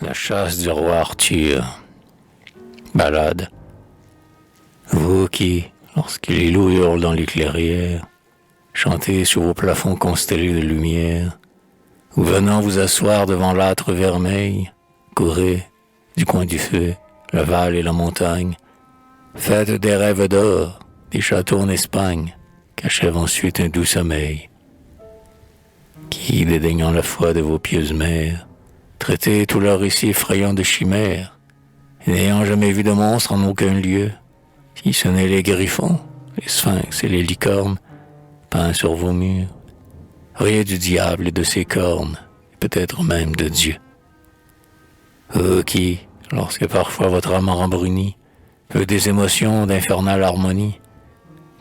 La chasse du roi Arthur. Ballade. Vous qui, lorsque les loups hurlent dans les clairières, chantez sur vos plafonds constellés de lumière, ou venant vous asseoir devant l'âtre vermeil, courez, du coin du feu, la Val et la montagne, faites des rêves d'or, des châteaux en Espagne, qu'achève ensuite un doux sommeil. Qui, dédaignant la foi de vos pieuses mères, traitez tout leur récit effrayant de chimères, et n'ayant jamais vu de monstre en aucun lieu, si ce n'est les griffons, les sphinx et les licornes, peints sur vos murs, rien du diable et de ses cornes, et peut-être même de Dieu. Eux qui, lorsque parfois votre âme rembrunit, veut des émotions d'infernale harmonie,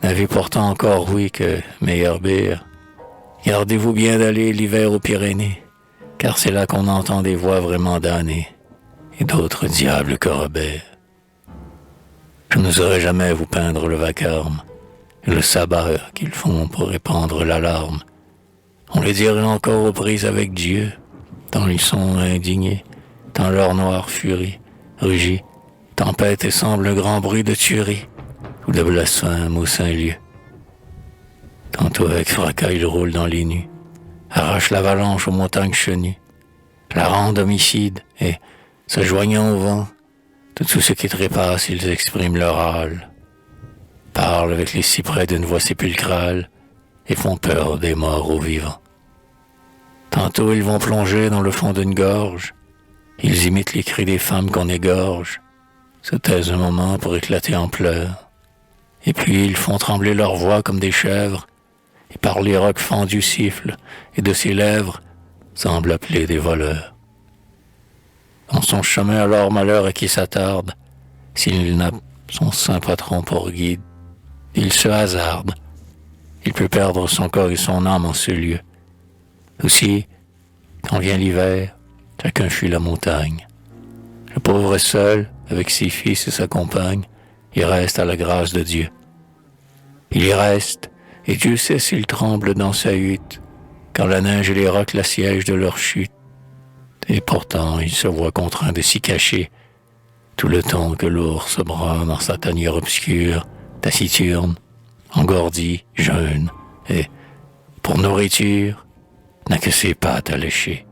n'avez pourtant encore oui que meilleur bière. Gardez-vous bien d'aller l'hiver aux Pyrénées, car c'est là qu'on entend des voix vraiment damnées, et d'autres diables corrobèrent. Je n'oserais jamais vous peindre le vacarme, et le sabbat qu'ils font pour répandre l'alarme. On les dirait encore aux prises avec Dieu, tant ils sont indignés, tant leur noire furie rugit, tempête et semble un grand bruit de tuerie, ou de blasphème au saint lieu. Tantôt avec fracas ils roulent dans les nues, arrachent l'avalanche aux montagnes chenues, la rendent homicide, et, se joignant au vent, de tout ce qui trépasse ils expriment leur râle, parlent avec les cyprès d'une voix sépulcrale, et font peur des morts aux vivants. Tantôt ils vont plonger dans le fond d'une gorge, ils imitent les cris des femmes qu'on égorge, se taisent un moment pour éclater en pleurs, et puis ils font trembler leur voix comme des chèvres, et par les rocs fendus sifflent, et de ses lèvres semblent appeler des voleurs. Dans son chemin alors malheur à qui s'attarde, s'il n'a son saint patron pour guide, il se hasarde, il peut perdre son corps et son âme en ce lieu. Aussi, quand vient l'hiver, chacun fuit la montagne. Le pauvre est seul, avec ses fils et sa compagne, il reste à la grâce de Dieu. Il y reste, et Dieu sait s'il tremble dans sa hutte, quand la neige et les rocs l'assiègent de leur chute. Et pourtant, il se voit contraint de s'y cacher, tout le temps que l'ours se brun dans sa tanière obscure, taciturne, engourdi, jeune, et, pour nourriture, n'a que ses pattes à lécher.